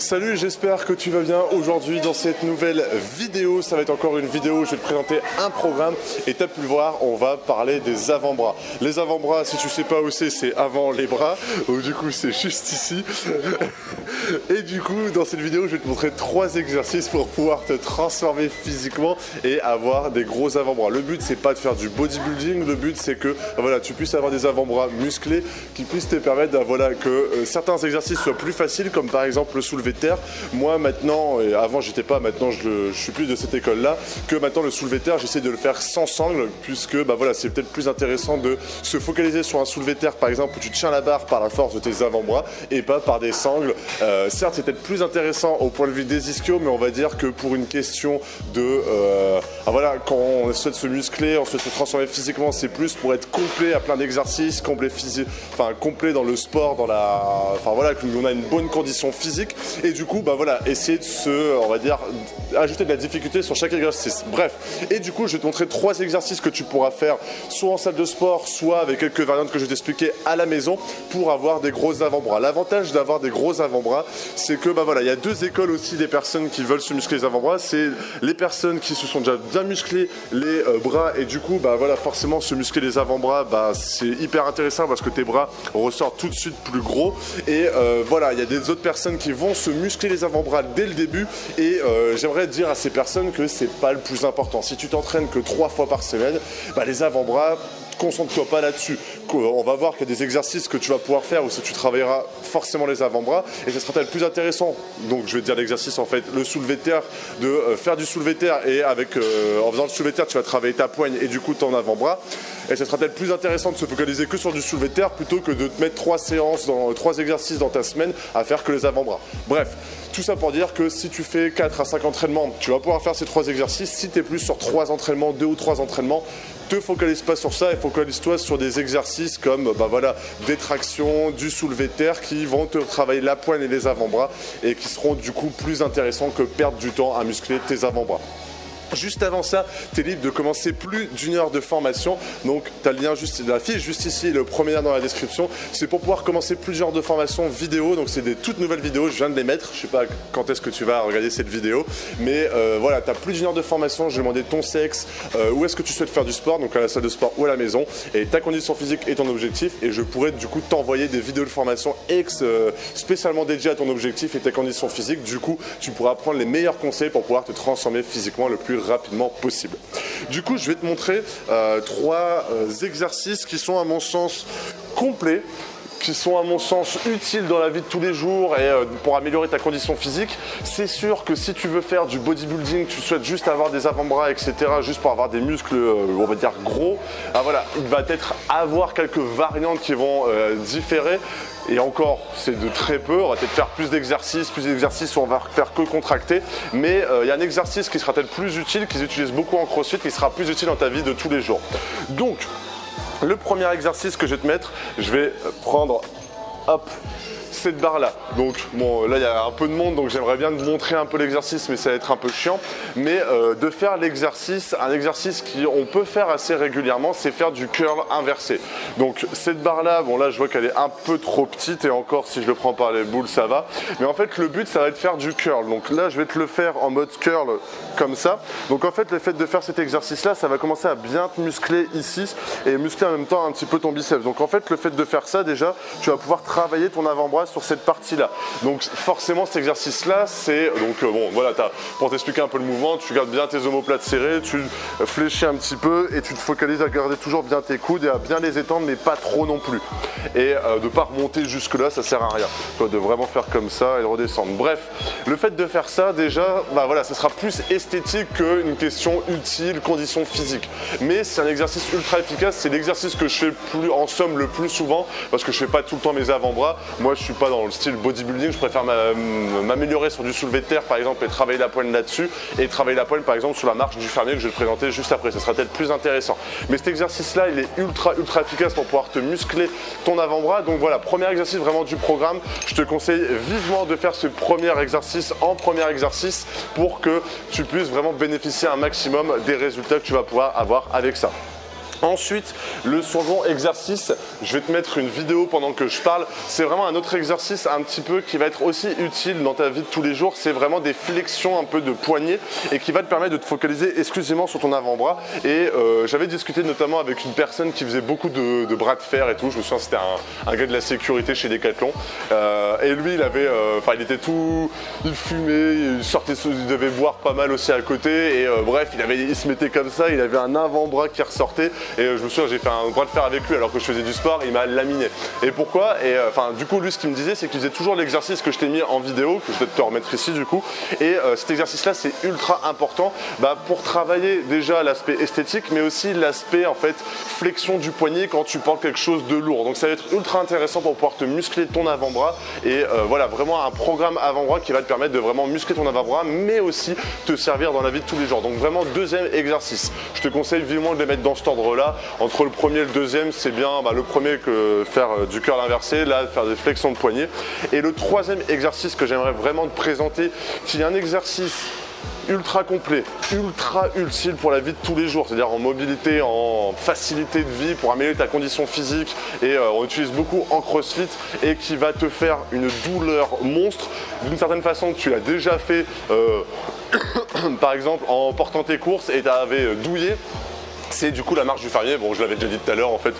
Salut, j'espère que tu vas bien. Aujourd'hui dans cette nouvelle vidéo, ça va être encore une vidéo où je vais te présenter un programme et tu as pu le voir, on va parler des avant-bras. Les avant-bras, si tu sais pas où c'est avant les bras, ou du coup c'est juste ici. Et du coup dans cette vidéo je vais te montrer 3 exercices pour pouvoir te transformer physiquement et avoir des gros avant-bras. Le but c'est pas de faire du bodybuilding, le but c'est que voilà, tu puisses avoir des avant-bras musclés qui puissent te permettre que certains exercices soient plus faciles, comme par exemple le soulevé de terre. Moi maintenant, et avant j'étais pas, maintenant je suis plus de cette école là, que maintenant le soulevé de terre j'essaie de le faire sans sangle, puisque voilà, c'est peut-être plus intéressant de se focaliser sur un soulevé de terre par exemple où tu tiens la barre par la force de tes avant-bras et pas par des sangles. Certes c'est peut-être plus intéressant au point de vue des ischios, mais on va dire que pour une question de voilà, quand on souhaite se muscler, on souhaite se transformer physiquement, c'est plus pour être complet à plein d'exercices, complet dans le sport, voilà, qu'on a une bonne condition physique. Et du coup voilà, essayer de on va dire, ajouter de la difficulté sur chaque exercice. Bref, et du coup je vais te montrer 3 exercices que tu pourras faire soit en salle de sport, soit avec quelques variantes que je vais t'expliquer à la maison pour avoir des gros avant-bras. L'avantage d'avoir des gros avant-bras, c'est que voilà, il y a 2 écoles aussi des personnes qui veulent se muscler les avant-bras. C'est les personnes qui se sont déjà bien musclés les bras, et du coup voilà, forcément se muscler les avant-bras, c'est hyper intéressant parce que tes bras ressortent tout de suite plus gros. Et voilà, il y a des autres personnes qui vont se muscler les avant-bras dès le début, et j'aimerais dire à ces personnes que c'est pas le plus important. Si tu t'entraînes que 3 fois par semaine, les avant-bras, concentre-toi pas là-dessus. On va voir qu'il y a des exercices que tu vas pouvoir faire où tu travailleras forcément les avant-bras, et ce sera peut-être plus intéressant. Donc je vais te dire l'exercice, en fait, le soulevé de terre, de faire du soulevé de terre, et en faisant le soulevé de terre tu vas travailler ta poigne et du coup ton avant-bras. Et ce sera peut-être plus intéressant de se focaliser que sur du soulevé de terre plutôt que de te mettre 3 exercices dans ta semaine à faire que les avant-bras. Bref, tout ça pour dire que si tu fais 4 à 5 entraînements, tu vas pouvoir faire ces 3 exercices. Si tu es plus sur 3 entraînements, 2 ou 3 entraînements, te focalise pas sur ça et focalise-toi sur des exercices comme voilà, des tractions, du soulevé de terre qui vont te travailler la poigne et les avant-bras et qui seront du coup plus intéressants que perdre du temps à muscler tes avant-bras. Juste avant ça, tu es libre de commencer plus d'1 heure de formation. Donc tu as le lien juste de la fiche juste ici, le premier lien dans la description. C'est pour pouvoir commencer plusieurs heures de formation vidéo. Donc c'est des toutes nouvelles vidéos, je viens de les mettre. Je sais pas quand est-ce que tu vas regarder cette vidéo, mais voilà, tu as plus d'1 heure de formation. Je vais demander ton sexe, où est-ce que tu souhaites faire du sport, donc à la salle de sport ou à la maison, et ta condition physique et ton objectif. Et je pourrais du coup t'envoyer des vidéos de formation spécialement dédiées à ton objectif et tes conditions physiques. Du coup, tu pourras prendre les meilleurs conseils pour pouvoir te transformer physiquement le plus rapidement possible. Du coup, je vais te montrer 3 exercices qui sont à mon sens complets, qui sont à mon sens utiles dans la vie de tous les jours et pour améliorer ta condition physique. C'est sûr que si tu veux faire du bodybuilding, tu souhaites juste avoir des avant-bras, etc., juste pour avoir des muscles, on va dire gros, voilà, il va peut-être avoir quelques variantes qui vont différer. Et encore, c'est de très peu. On va peut-être faire plus d'exercices où on va faire que contracter. Mais il y a un exercice qui sera peut-être plus utile, qu'ils utilisent beaucoup en CrossFit, qui sera plus utile dans ta vie de tous les jours. Donc, le premier exercice que je vais te mettre, je vais prendre, hop, cette barre là. Donc bon, là il y a un peu de monde, donc j'aimerais bien te montrer un peu l'exercice, mais ça va être un peu chiant. Mais de faire l'exercice, un exercice qu'on peut faire assez régulièrement, c'est faire du curl inversé. Donc cette barre là, bon là je vois qu'elle est un peu trop petite, et encore si je le prends par les boules ça va. Mais en fait le but ça va être de faire du curl. Donc là je vais te le faire en mode curl comme ça. Donc en fait le fait de faire cet exercice là, ça va commencer à bien te muscler ici et muscler en même temps un petit peu ton biceps. Donc en fait le fait de faire ça, déjà tu vas pouvoir travailler ton avant-bras sur cette partie là. Donc forcément cet exercice là, c'est donc bon voilà, pour t'expliquer un peu le mouvement, tu gardes bien tes omoplates serrées, tu fléchis un petit peu et tu te focalises à garder toujours bien tes coudes et à bien les étendre, mais pas trop non plus, et de pas remonter jusque là, ça sert à rien, de vraiment faire comme ça et redescendre. Bref, le fait de faire ça, déjà voilà, ça sera plus esthétique qu'une question utile, condition physique, mais c'est un exercice ultra efficace. C'est l'exercice que je fais en somme le plus souvent, parce que je fais pas tout le temps mes avant-bras. Moi je suis pas dans le style bodybuilding, je préfère m'améliorer sur du soulevé de terre par exemple et travailler la poigne là-dessus, et travailler la poigne par exemple sur la marche du fermier que je vais te présenter juste après. Ça sera peut-être plus intéressant, mais cet exercice là il est ultra efficace pour pouvoir te muscler ton avant-bras. Donc voilà, premier exercice vraiment du programme. Je te conseille vivement de faire ce premier exercice en premier exercice pour que tu puisses vraiment bénéficier un maximum des résultats que tu vas pouvoir avoir avec ça. Ensuite, le second exercice, je vais te mettre une vidéo pendant que je parle. C'est vraiment un autre exercice un petit peu qui va être aussi utile dans ta vie de tous les jours. C'est vraiment des flexions un peu de poignet et qui va te permettre de te focaliser exclusivement sur ton avant-bras. Et j'avais discuté notamment avec une personne qui faisait beaucoup de bras de fer et tout. Je me souviens, c'était un gars de la sécurité chez Decathlon. Et lui, il était tout, il fumait, il devait boire pas mal aussi à côté. Et bref, il se mettait comme ça, il avait un avant-bras qui ressortait. Et je me souviens, j'ai fait un bras de fer avec lui alors que je faisais du sport, il m'a laminé. Et pourquoi? Et du coup, lui, ce qu'il me disait, c'est qu'il faisait toujours l'exercice que je t'ai mis en vidéo, que je vais te remettre ici du coup. Et cet exercice-là, c'est ultra important pour travailler déjà l'aspect esthétique, mais aussi l'aspect en fait flexion du poignet quand tu portes quelque chose de lourd. Donc ça va être ultra intéressant pour pouvoir te muscler ton avant-bras. Et voilà, vraiment un programme avant-bras qui va te permettre de vraiment muscler ton avant-bras, mais aussi te servir dans la vie de tous les jours. Donc vraiment, deuxième exercice. Je te conseille vivement de les mettre dans cet ordre-là. Entre le premier et le deuxième, c'est bien le premier que faire du curl inversé, là faire des flexions de poignet. Et le troisième exercice que j'aimerais vraiment te présenter, qui est un exercice ultra complet, ultra utile pour la vie de tous les jours, c'est-à-dire en mobilité, en facilité de vie, pour améliorer ta condition physique, et on utilise beaucoup en crossfit, et qui va te faire une douleur monstre. D'une certaine façon, tu l'as déjà fait par exemple en portant tes courses et tu avais douillé. C'est du coup la marche du fermier, bon je l'avais déjà dit tout à l'heure en fait.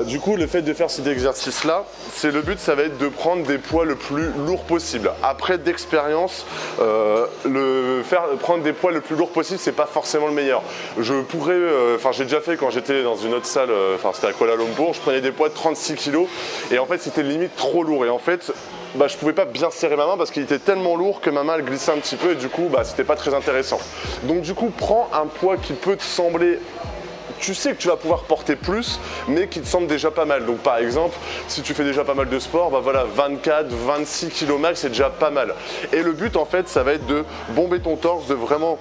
Du coup le fait de faire cet exercice là, c'est le but, ça va être de prendre des poids le plus lourd possible. Après d'expérience, prendre des poids le plus lourd possible, c'est pas forcément le meilleur. Je pourrais, j'ai déjà fait quand j'étais dans une autre salle, c'était à Kuala Lumpur, je prenais des poids de 36 kg et en fait c'était limite trop lourd et en fait je pouvais pas bien serrer ma main parce qu'il était tellement lourd que ma main elle glissait un petit peu et du coup c'était pas très intéressant. Donc du coup prends un poids qui peut te sembler, tu sais que tu vas pouvoir porter plus, mais qui te semble déjà pas mal. Donc par exemple, si tu fais déjà pas mal de sport, 24, 26 kg max, c'est déjà pas mal. Et le but en fait, ça va être de bomber ton torse, de vraiment,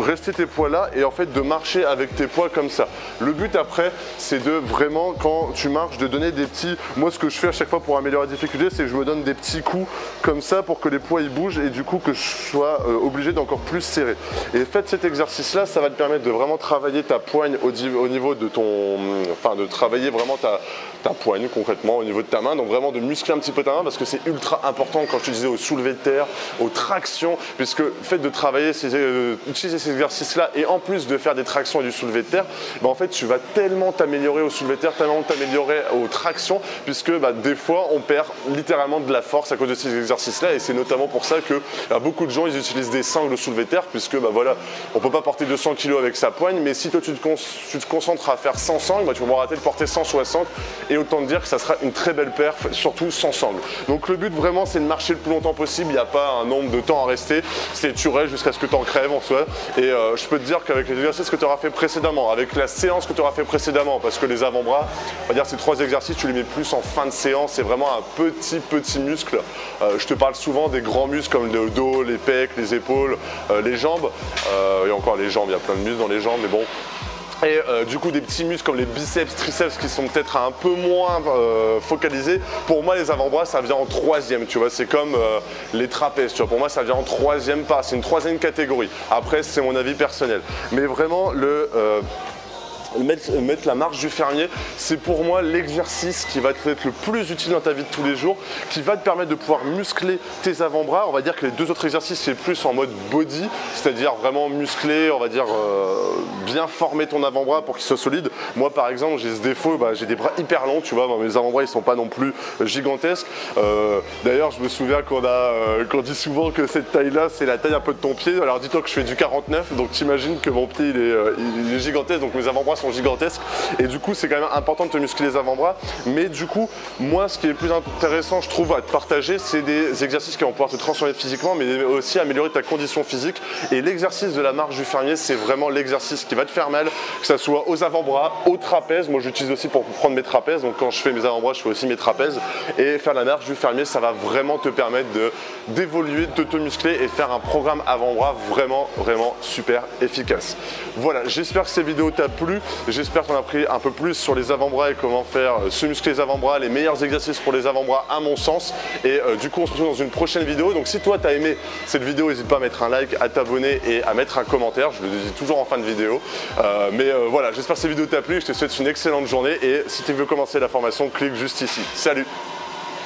rester tes poids là et en fait de marcher avec tes poids comme ça. Le but après, c'est de vraiment, quand tu marches, de donner des petits, moi ce que je fais à chaque fois pour améliorer la difficulté, c'est que je me donne des petits coups comme ça pour que les poids ils bougent et du coup que je sois obligé d'encore plus serrer. Et faites cet exercice là, ça va te permettre de vraiment travailler ta poigne au niveau de de travailler vraiment ta poigne concrètement au niveau de ta main, donc vraiment de muscler un petit peu ta main parce que c'est ultra important quand je disais au soulevé de terre, aux tractions, puisque le fait de travailler utiliser ces exercices là et en plus de faire des tractions et du soulevé de terre, en fait tu vas tellement t'améliorer au soulevé de terre, tellement t'améliorer aux tractions, puisque des fois on perd littéralement de la force à cause de ces exercices là et c'est notamment pour ça que beaucoup de gens ils utilisent des sangles au soulevé de terre, puisque on peut pas porter 200 kg avec sa poigne, mais si toi tu te concentres à faire 100 sangles, tu vas pouvoir arrêter de porter 160 et autant te dire que ça sera une très belle perf, surtout sans sangles. Donc le but vraiment c'est de marcher le plus longtemps possible, il n'y a pas un nombre de temps à rester, c'est tu restes jusqu'à ce que tu en crèves en soi. Et je peux te dire qu'avec les exercices que tu auras fait précédemment, avec la séance que tu auras fait précédemment, parce que les avant-bras, on va dire ces 3 exercices, tu les mets plus en fin de séance, c'est vraiment un petit muscle. Je te parle souvent des grands muscles comme le dos, les pecs, les épaules, les jambes, et encore les jambes, il y a plein de muscles dans les jambes, mais bon. Et du coup des petits muscles comme les biceps, triceps qui sont peut-être un peu moins focalisés. Pour moi les avant-bras ça vient en 3e, tu vois, c'est comme les trapèzes, tu vois, pour moi ça vient en 3e pas, c'est une 3e catégorie. Après c'est mon avis personnel. Mais vraiment mettre la marche du fermier, c'est pour moi l'exercice qui va être le plus utile dans ta vie de tous les jours, qui va te permettre de pouvoir muscler tes avant-bras. On va dire que les 2 autres exercices c'est plus en mode body, c'est-à-dire vraiment muscler, on va dire bien former ton avant-bras pour qu'il soit solide. Moi par exemple j'ai ce défaut, j'ai des bras hyper longs, tu vois, mes avant-bras ils sont pas non plus gigantesques. D'ailleurs je me souviens qu'on dit souvent que cette taille là c'est la taille un peu de ton pied. Alors dis-toi que je fais du 49, donc t'imagines que mon pied il est gigantesque, donc mes avant-bras sont gigantesques et du coup c'est quand même important de te muscler les avant-bras. Mais du coup moi ce qui est le plus intéressant je trouve à te partager, c'est des exercices qui vont pouvoir te transformer physiquement mais aussi améliorer ta condition physique. Et l'exercice de la marche du fermier c'est vraiment l'exercice qui va te faire mal, que ce soit aux avant-bras, aux trapèzes. Moi j'utilise aussi pour prendre mes trapèzes, donc quand je fais mes avant-bras je fais aussi mes trapèzes. Et faire la marche du fermier ça va vraiment te permettre d'évoluer, de te muscler et de faire un programme avant-bras vraiment super efficace. Voilà, j'espère que cette vidéo t'a plu. J'espère qu'on a appris un peu plus sur les avant-bras et comment faire se muscler les avant-bras, les meilleurs exercices pour les avant-bras à mon sens. Et du coup on se retrouve dans une prochaine vidéo. Donc si toi tu as aimé cette vidéo, n'hésite pas à mettre un like, à t'abonner et à mettre un commentaire. Je le dis toujours en fin de vidéo. Voilà, j'espère que cette vidéo t'a plu. Je te souhaite une excellente journée et si tu veux commencer la formation, clique juste ici. Salut!